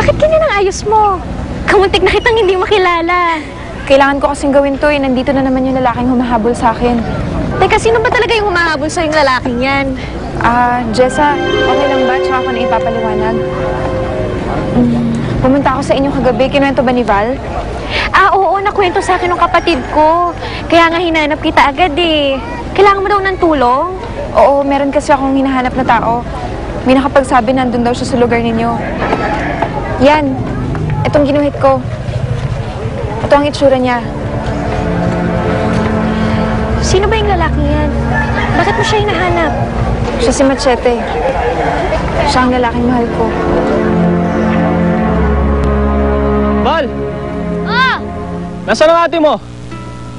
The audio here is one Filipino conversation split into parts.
Bakit ganyan ang ayos mo? Kamuntik na kitang hindi makilala. Kailangan ko kasing gawin to eh. Nandito na naman yung lalaking humahabol sa akin. Teka, sino ba talaga yung humahabol sa yung lalaking yan? Jessa, okay lang ba? Tsaka ako na ipapaliwanag. Pumunta ako sa inyo kagabi. Kinuwento ba ni Val? Oo, nakwento sa akin ng kapatid ko. Kaya nga hinanap kita agad eh. Kailangan mo daw ng tulong? Oo, meron kasi akong hinahanap na tao. May nakapagsabi nandun daw siya sa lugar ninyo. Yan. Itong ginuhit ko. Ito ang itsura niya. Sino ba yung lalaki yan? Bakit mo siya hinahanap? Siya si Machete. Siya ang lalaking mahal ko. Val! Ah! Nasaan ang ate mo?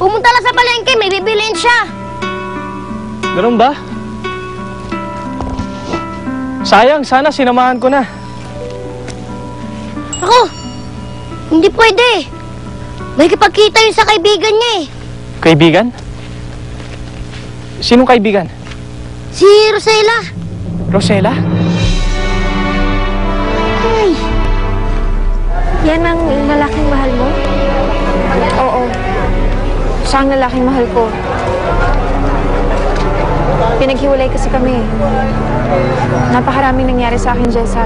Pumunta lang sa palengke, may bibilin siya. Ganun ba? Sayang, sana sinamahan ko na. Ako, hindi pwede. May kipagkita yun sa kaibigan niya eh. Kaibigan? Sinong kaibigan? Si Rosella. Rosella? Ay, Yan ang lalaking mahal mo? Oo. Siya ang lalaking mahal ko. Pinaghiwalay kasi kami. Napakaraming nangyari sa akin, Jessa.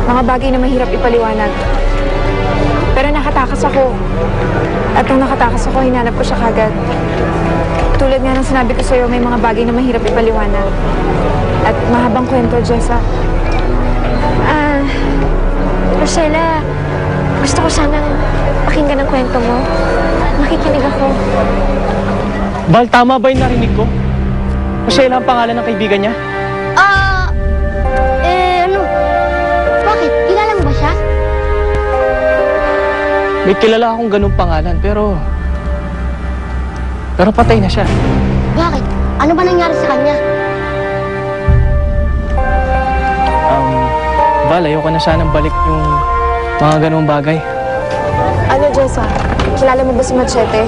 Mga bagay na mahirap ipaliwanag. Pero nakatakas ako. At nung nakatakas ako, hinanap ko siya kagad. Tulad nga ng sinabi ko sa'yo, may mga bagay na mahirap ipaliwanag. At mahabang kwento, Jessa. Rosella, gusto ko sanang pakinggan ang kwento mo. Makikinig ako. Val, tama ba yung narinig ko? Rosella ang pangalan ng kaibigan niya? ano? Bakit? Kilala mo ba siya? May kilala akong ganung pangalan, pero patay na siya. Bakit? Ano ba nangyari sa kanya? Val, ayoko na sanang balik yung mga ganung bagay. Ano, Jessa? Kilala mo ba si Machete?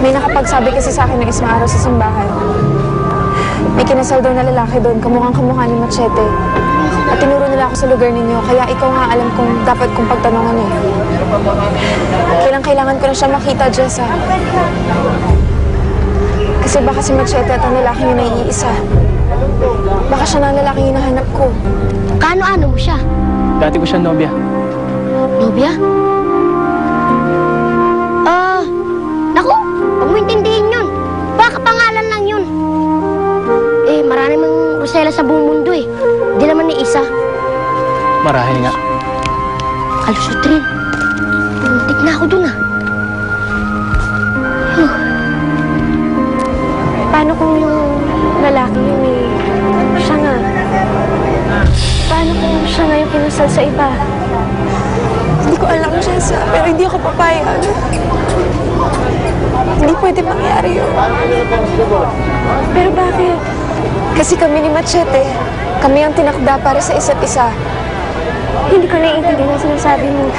May nakapagsabi kasi sa akin ng isang araw sa simbahan. May kinasal daw na lalaki doon, kamukhang-kamukha ni Machete. At tinuro nila ako sa lugar ninyo, kaya ikaw nga alam kung dapat kong pagtanungan eh. Kailangan ko na siya makita, Jessa. Kasi baka si Machete at ang lalaking yun ay iisa. Baka siya na ang lalaking hinahanap ko. Kaano-ano mo siya? Dati ko siyang nobya. Nobya? Naku, huwag mo intindihin yun. Baka pangalan lang yun. Marami mang Rosella sa buong mundo eh. Di naman ni isa. Marahil nga. Kalusot rin. Muntik na ako dun ah. Paano kung yung lalaki yun eh, siya nga? Paano kung siya nga yung kinasal sa iba? Hindi ko alam, Jessa, pero hindi ako papayag. Hindi pwede mangyari yun. Pero bakit? Kasi kami ni Machete, kami ang tinakda para sa isa't isa. Hindi ko naiintindihan ang sinasabi mo.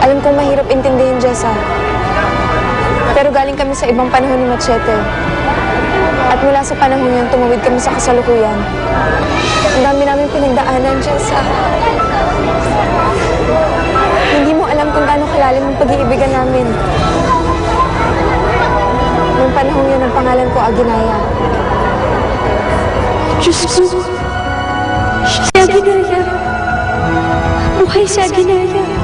Alam kong mahirap intindihin, Jessa. Pero galing kami sa ibang panahon ni Machete. At mula sa panahon yun, tumawid kami sa kasalukuyan. Ang dami namin pinagdaanan, Jessa. Hindi mo alam kung gaano kalalim ang pag-iibigan namin. Noong panahon yun, ang pangalan ko, Aginaya. Diyos ko, si Aginaya. Buhay si Aginaya.